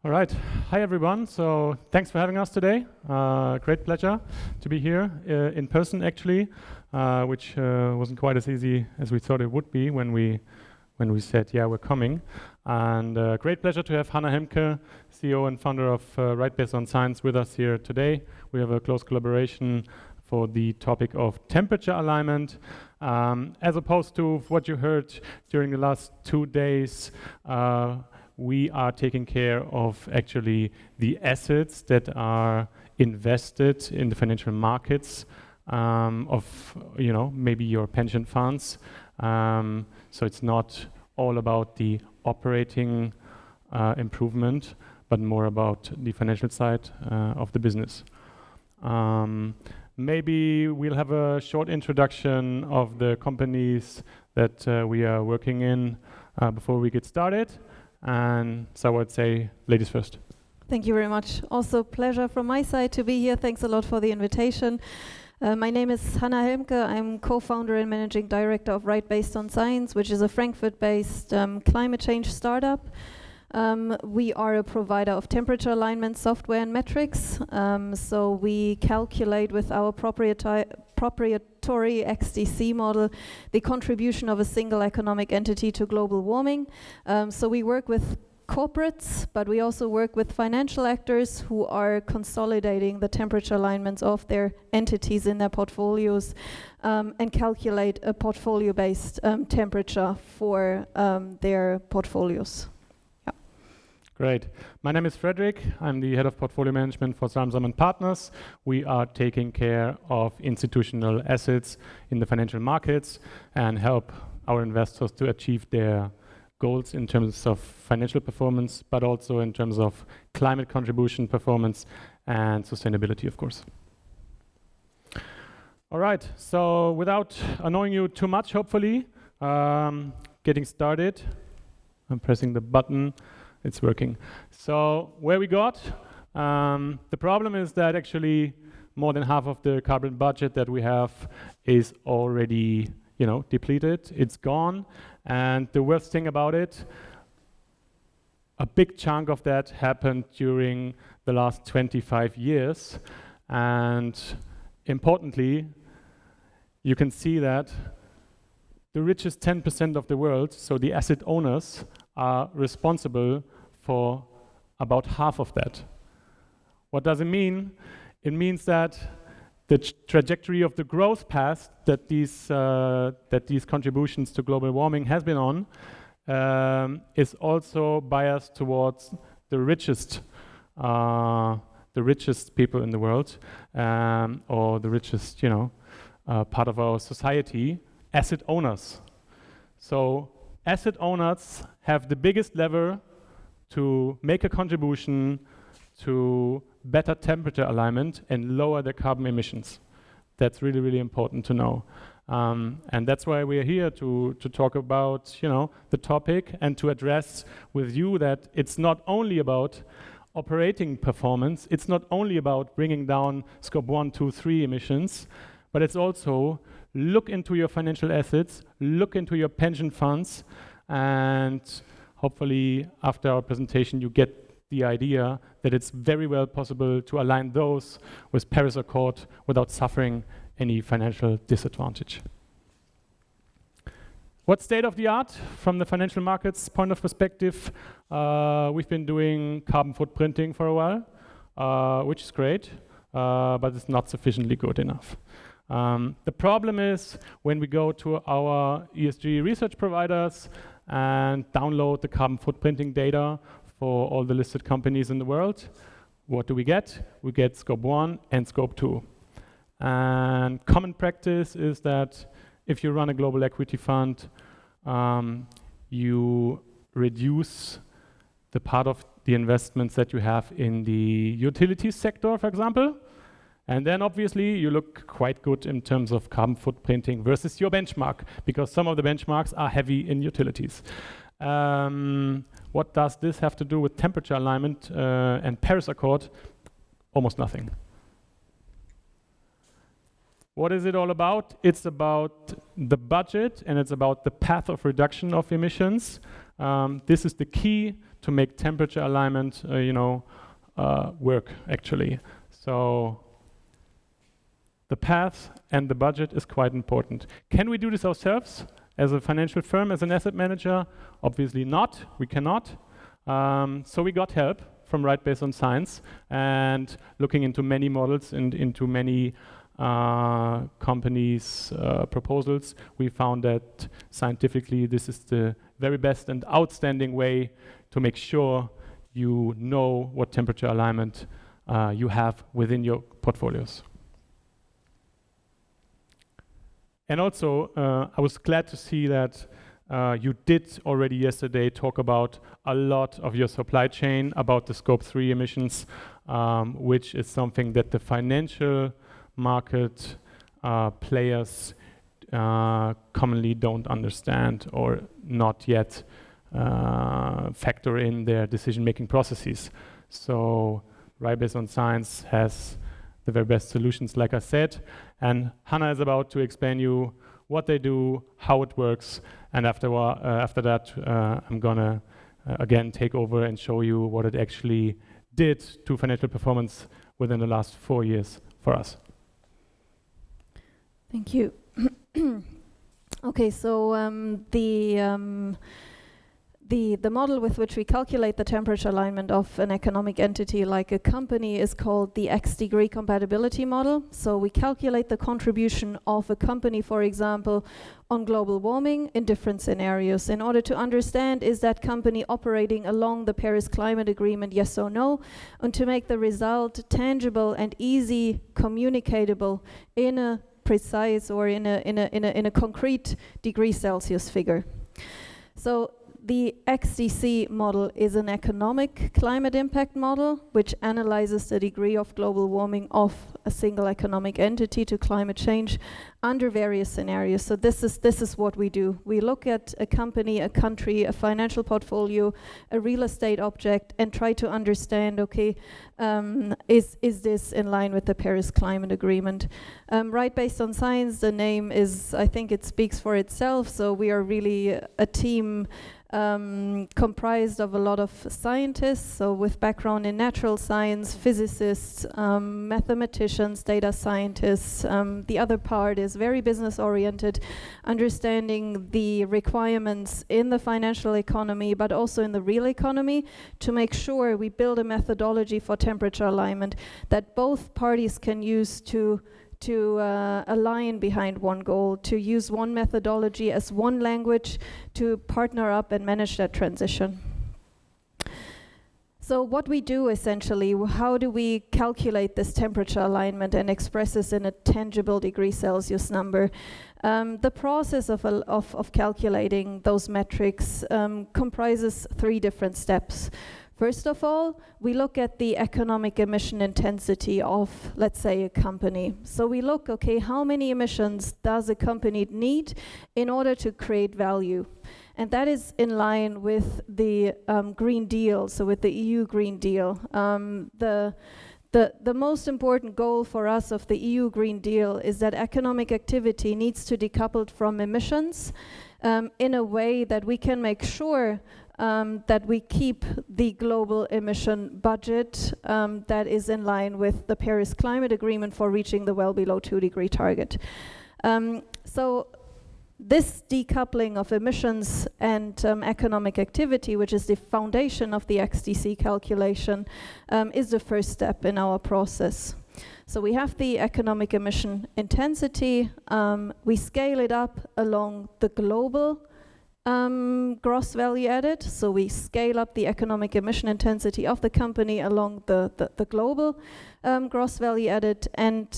All right. Hi, everyone. So thanks for having us today. Great pleasure to be here in person, actually, which wasn't quite as easy as we thought it would be when we said, yeah, we're coming. And great pleasure to have Helmke, CEO and founder of Right Based on Science, with us here today. We have a close collaboration for the topic of temperature alignment. As opposed to what you heard during the last 2 days, we are taking care of actually the assets that are invested in the financial markets of, maybe your pension funds. So it's not all about the operating improvement, but more about the financial side of the business. Maybe we'll have a short introduction of the companies that we are working in before we get started. And so I would say, ladies first. Thank you very much. Also, pleasure from my side to be here. Thanks a lot for the invitation. My name is Helmke. I'm co-founder and managing director of Right Based on Science, which is a Frankfurt-based climate change startup. We are a provider of temperature alignment software and metrics. So we calculate with our proprietary XDC model the contribution of a single economic entity to global warming. So we work with corporates, but we also work with financial actors who are consolidating the temperature alignments of their entities in their portfolios and calculate a portfolio-based temperature for their portfolios. Great. My name is Frederik. I'm the head of portfolio management for Salm-Salm and Partners. We are taking care of institutional assets in the financial markets and help our investors to achieve their goals in terms of financial performance, but also in terms of climate contribution performance and sustainability, of course. All right. So without annoying you too much, hopefully, getting started. I'm pressing the button. It's working. So where we got, the problem is that actually more than half of the carbon budget that we have is already, depleted. It's gone. And the worst thing about it, a big chunk of that happened during the last 25 years. And importantly, you can see that the richest 10% of the world, so the asset owners, are responsible for about half of that. What does it mean? It means that the trajectory of the growth path that these contributions to global warming has been on is also biased towards the richest people in the world, or the richest, part of our society, asset owners. So asset owners have the biggest lever to make a contribution to better temperature alignment and lower their carbon emissions. That's really, really important to know. And that's why we're here to talk about, the topic and to address with you that it's not only about operating performance, it's not only about bringing down scope 1, 2, 3 emissions, but it's also look into your financial assets, look into your pension funds, and hopefully after our presentation you get the idea that it's very well possible to align those with Paris Accord without suffering any financial disadvantage. What's state of the art from the financial markets point of perspective? We've been doing carbon footprinting for a while, which is great, but it's not sufficiently good enough. The problem is when we go to our ESG research providers and download the carbon footprinting data for all the listed companies in the world, what do we get? We get scope 1 and scope 2. And common practice is that if you run a global equity fund, you reduce the part of the investments that you have in the utilities sector, for example. And then obviously you look quite good in terms of carbon footprinting versus your benchmark, because some of the benchmarks are heavy in utilities. What does this have to do with temperature alignment and Paris Accord? Almost nothing. What is it all about? It's about the budget and it's about the path of reduction of emissions this is the key to make temperature alignment, work actually. So the path and the budget is quite important. Can we do this ourselves as a financial firm, as an asset manager? Obviously not, we cannot. So we got help from Right Based on Science, and looking into many models and into many companies' proposals, we found that scientifically this is the very best and outstanding way to make sure you know what temperature alignment you have within your portfolios. And also, I was glad to see that you did already yesterday talk about a lot of your supply chain, about the Scope 3 emissions, which is something that the financial market players commonly don't understand or not yet factor in their decision-making processes. So Right Based on Science has the very best solutions, like I said, and Hannah is about to explain you what they do, how it works, and after that I'm gonna again take over and show you what it actually did to financial performance within the last 4 years for us. Thank you. Okay, so the model with which we calculate the temperature alignment of an economic entity like a company is called the X-degree compatibility model. So we calculate the contribution of a company, for example, on global warming in different scenarios in order to understand, is that company operating along the Paris Climate Agreement, yes or no, and to make the result tangible and easy communicatable in a precise or in a concrete degree Celsius figure. So the XDC model is an economic climate impact model which analyzes the degree of global warming of a single economic entity to climate change under various scenarios. So this is what we do. We look at a company, a country, a financial portfolio, a real estate object, and try to understand, okay, is this in line with the Paris Climate Agreement? Right Based on Science, the name is, I think it speaks for itself. So we are really a team comprised of a lot of scientists, so with background in natural science, physicists, mathematicians, data scientists. The other part is very business oriented, understanding the requirements in the financial economy, but also in the real economy, to make sure we build a methodology for temperature alignment that both parties can use to align behind one goal, to use one methodology as one language to partner up and manage that transition. So what we do essentially, how do we calculate this temperature alignment and express this in a tangible degree Celsius number? The process of calculating those metrics comprises 3 different steps. First of all, we look at the economic emission intensity of, let's say, a company. So we look, okay, how many emissions does a company need in order to create value? And that is in line with the Green Deal, so with the EU Green Deal. The most important goal for us of the EU Green Deal is that economic activity needs to decouple from emissions in a way that we can make sure that we keep the global emission budget that is in line with the Paris Climate Agreement for reaching the well below 2-degree target. So this decoupling of emissions and economic activity, which is the foundation of the XDC calculation, is the first step in our process. So we have the economic emission intensity, we scale it up along the global gross value added. So we scale up the economic emission intensity of the company along the global gross value added, and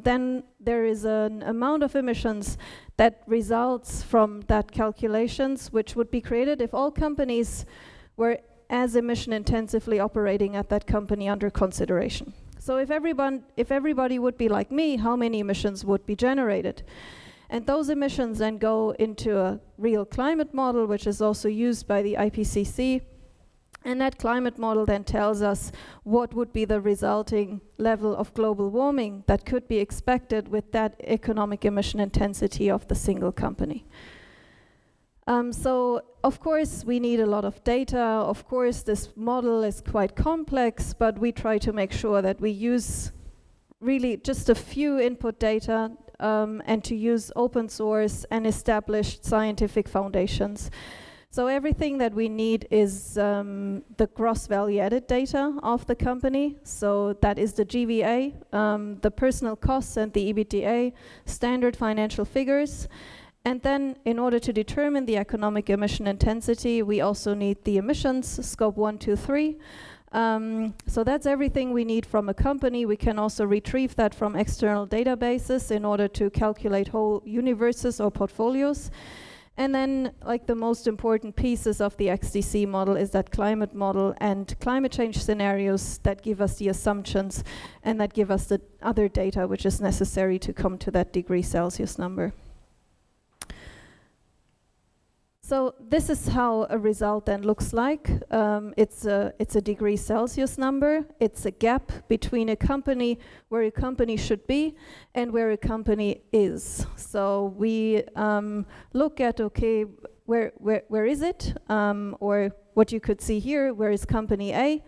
then there is an amount of emissions that results from that calculations, which would be created if all companies were as emission intensively operating at that company under consideration. So if everybody would be like me, how many emissions would be generated? And those emissions then go into a real climate model, which is also used by the IPCC. And that climate model then tells us what would be the resulting level of global warming that could be expected with that economic emission intensity of the single company. So, of course, we need a lot of data. Of course, this model is quite complex, but we try to make sure that we use really just a few input data and to use open source and established scientific foundations. So everything that we need is the gross value added data of the company. So that is the GVA, the personal costs and the EBITDA, standard financial figures. And then in order to determine the economic emission intensity, we also need the emissions, scope 1, 2, 3. So that's everything we need from a company. We can also retrieve that from external databases in order to calculate whole universes or portfolios. And then, like, the most important pieces of the XDC model is that climate model and climate change scenarios that give us the assumptions and that give us the other data which is necessary to come to that degree Celsius number. So this is how a result then looks like. It's a degree Celsius number. It's a gap between a company where a company should be and where a company is. So we look at, okay, where is it? Or what you could see here, where is company A?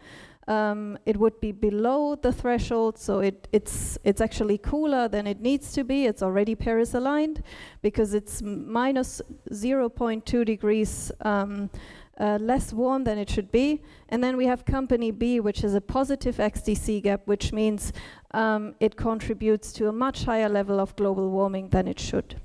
It would be below the threshold, so it's actually cooler than it needs to be. It's already Paris aligned because it's minus 0.2 degrees less warm than it should be. And then we have company B, which is a positive XDC gap, which means it contributes to a much higher level of global warming than it should.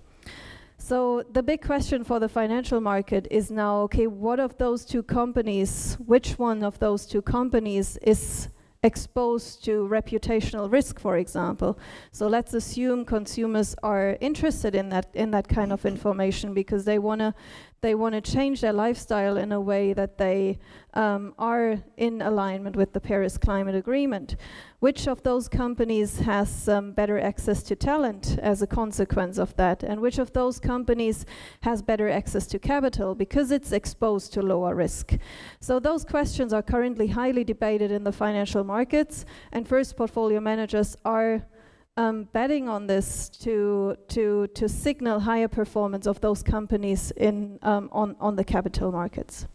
So the big question for the financial market is now, okay, what of those two companies, which one of those two companies is exposed to reputational risk, for example? So let's assume consumers are interested in that kind of information because they wanna change their lifestyle in a way that they are in alignment with the Paris Climate Agreement. Which of those companies has better access to talent as a consequence of that? And which of those companies has better access to capital because it's exposed to lower risk? So those questions are currently highly debated in the financial markets, and first portfolio managers are betting on this to signal higher performance of those companies in on the capital markets.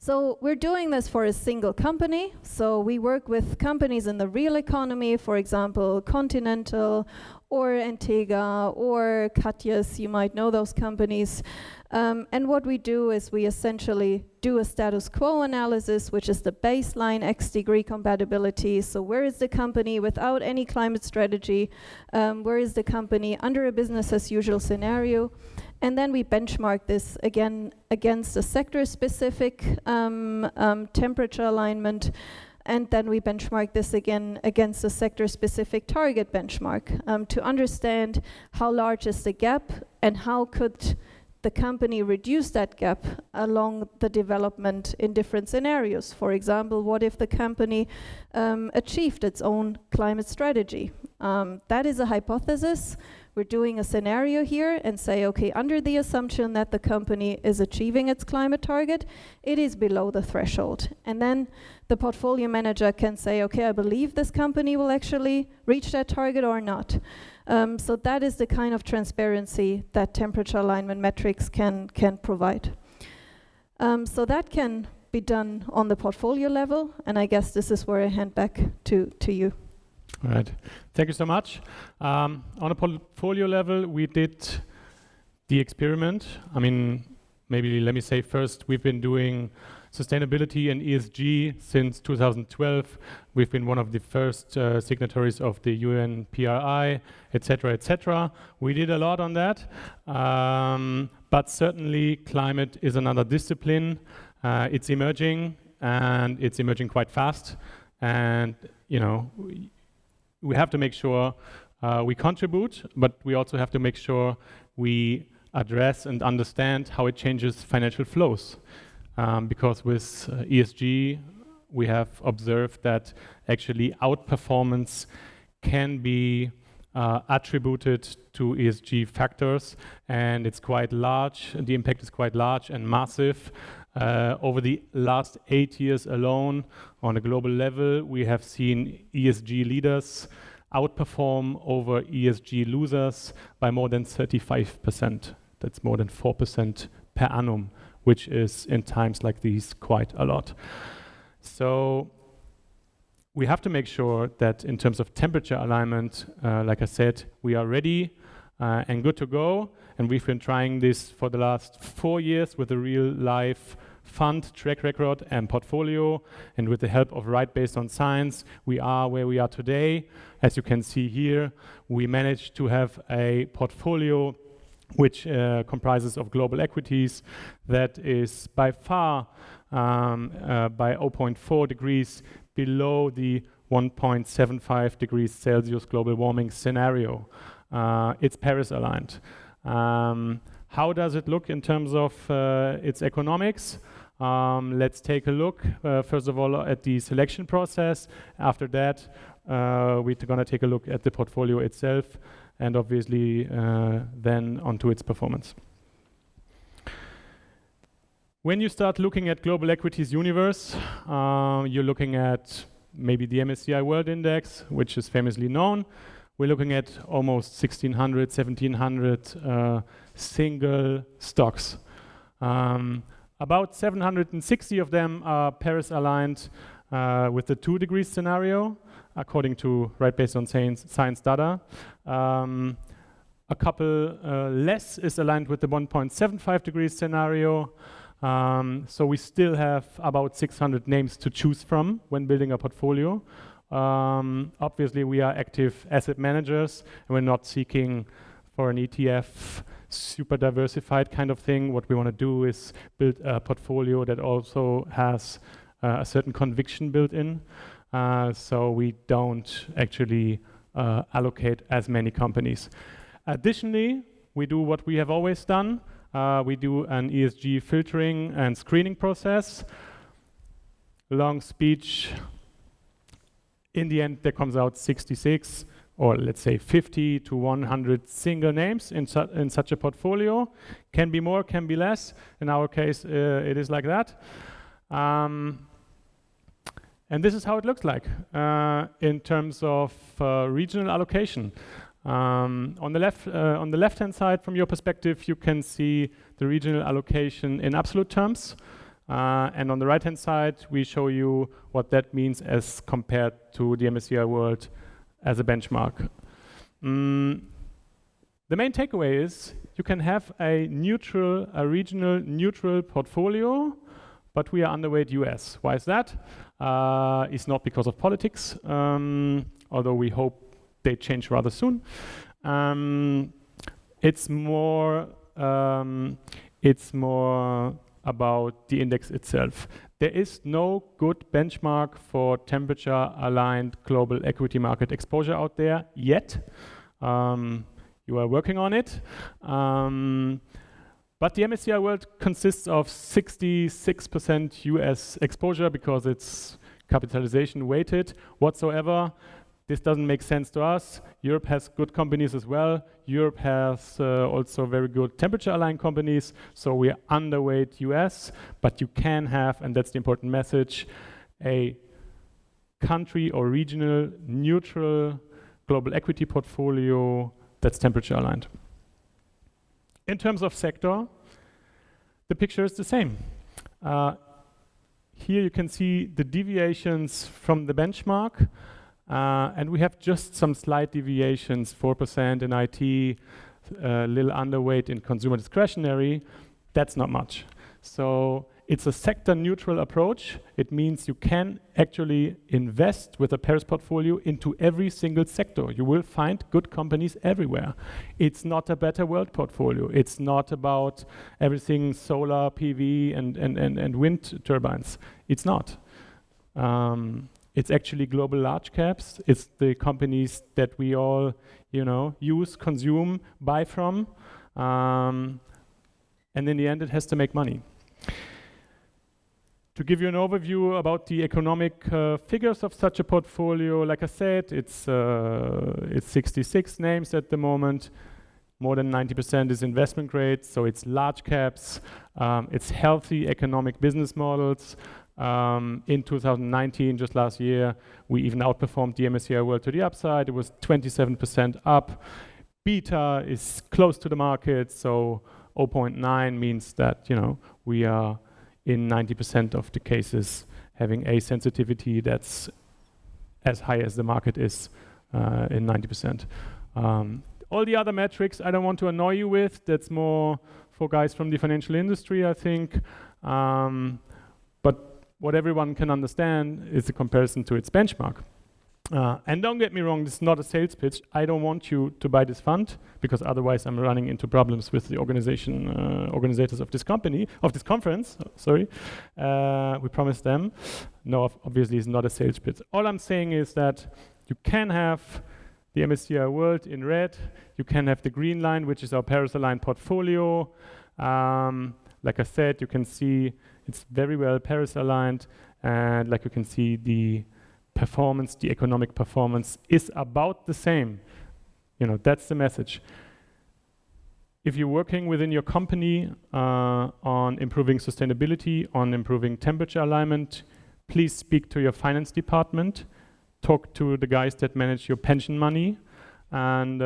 So we're doing this for a single company. So we work with companies in the real economy, for example, Continental or Antega or Katjes, you might know those companies. And what we do is we essentially do a status quo analysis, which is the baseline X degree compatibility. So where is the company without any climate strategy? Where is the company under a business as usual scenario? And then we benchmark this again against a sector-specific temperature alignment. And then we benchmark this again against a sector-specific target benchmark to understand how large is the gap and how could the company reduce that gap along the development in different scenarios. For example, what if the company achieved its own climate strategy? That is a hypothesis. We're doing a scenario here and say, okay, under the assumption that the company is achieving its climate target, it is below the threshold. And then the portfolio manager can say, okay, I believe this company will actually reach that target or not. So that is the kind of transparency that temperature alignment metrics can provide. So that can be done on the portfolio level, and I guess this is where I hand back to you. All right, thank you so much. On a portfolio level, we did the experiment. I mean, maybe let me say first, we've been doing sustainability and ESG since 2012. We've been one of the first signatories of the UN PRI, etc., etc. We did a lot on that, but certainly climate is another discipline. It's emerging, and it's emerging quite fast. And you know, we have to make sure we contribute, but we also have to make sure we address and understand how it changes financial flows. Because with ESG, we have observed that actually outperformance can be attributed to ESG factors, and it's quite large. The impact is quite large and massive. Over the last 8 years alone, on a global level, we have seen ESG leaders outperform over ESG losers by more than 35%. That's more than 4% per annum, which is in times like these quite a lot. So we have to make sure that in terms of temperature alignment, like I said, we are ready and good to go. And we've been trying this for the last 4 years with a real life fund, track record and portfolio. And with the help of Right Based on Science, we are where we are today. As you can see here, we managed to have a portfolio which comprises of global equities that is by far by 0.4 degrees below the 1.75 degrees Celsius global warming scenario. It's Paris aligned. How does it look in terms of its economics? Let's take a look, first of all, at the selection process. After that, we're going to take a look at the portfolio itself, and obviously then onto its performance. When you start looking at global equities universe, you're looking at maybe the MSCI World Index, which is famously known. We're looking at almost 1,600, 1,700 single stocks. About 760 of them are Paris aligned with the 2 degrees scenario, according to Right Based on Science data. A couple less is aligned with the 1.75 degrees scenario. So we still have about 600 names to choose from when building a portfolio. Obviously, we are active asset managers, and we're not seeking for an ETF super diversified kind of thing. What we want to do is build a portfolio that also has a certain conviction built in. So we don't actually allocate as many companies. Additionally, we do what we have always done. We do an ESG filtering and screening process. Long speech. In the end, there comes out 66, or let's say 50 to 100 single names in such a portfolio. Can be more, can be less. In our case, it is like that. And this is how it looks like in terms of regional allocation. On the left-hand side, from your perspective, you can see the regional allocation in absolute terms. And on the right-hand side, we show you what that means as compared to the MSCI World as a benchmark. The main takeaway is you can have a regional neutral portfolio, but we are underweight US. Why is that? It's not because of politics, although we hope they change rather soon. It's more about the index itself. There is no good benchmark for temperature-aligned global equity market exposure out there yet. You are working on it. But the MSCI World consists of 66% US exposure because it's capitalization weighted whatsoever. This doesn't make sense to us. Europe has good companies as well. Europe has also very good temperature-aligned companies, so we are underweight US, but you can have, and that's the important message, a country or regional neutral global equity portfolio that's temperature-aligned. In terms of sector, the picture is the same. Here you can see the deviations from the benchmark. And we have just some slight deviations, 4% in IT, a little underweight in consumer discretionary. That's not much. So it's a sector neutral approach. It means you can actually invest with a Paris portfolio into every single sector. You will find good companies everywhere. It's not a better world portfolio. It's not about everything solar, PV, and wind turbines. It's not. It's actually global large caps. It's the companies that we all, use, consume, buy from. And in the end, it has to make money. To give you an overview about the economic figures of such a portfolio, like I said, it's 66 names at the moment. More than 90% is investment grade, so it's large caps. It's healthy economic business models. In 2019, just last year, we even outperformed the MSCI World to the upside. It was 27% up. Beta is close to the market, so 0.9 means that, you know, we are in 90% of the cases having a sensitivity that's as high as the market is in 90%. All the other metrics I don't want to annoy you with. That's more for guys from the financial industry, I think. But what everyone can understand is the comparison to its benchmark. And don't get me wrong, this is not a sales pitch. I don't want you to buy this fund, because otherwise I'm running into problems with the organizers of this conference. Sorry, we promised them. No, obviously it's not a sales pitch. All I'm saying is that you can have the MSCI World in red. You can have the green line, which is our Paris-aligned portfolio. Like I said, you can see it's very well Paris-aligned, and like you can see the performance, the economic performance is about the same. You know, that's the message. If you're working within your company on improving sustainability, on improving temperature alignment, please speak to your finance department, talk to the guys that manage your pension money, and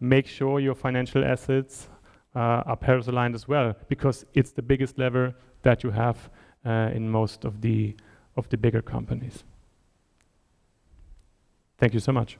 make sure your financial assets are Paris aligned as well, because it's the biggest lever that you have in most of the bigger companies. Thank you so much.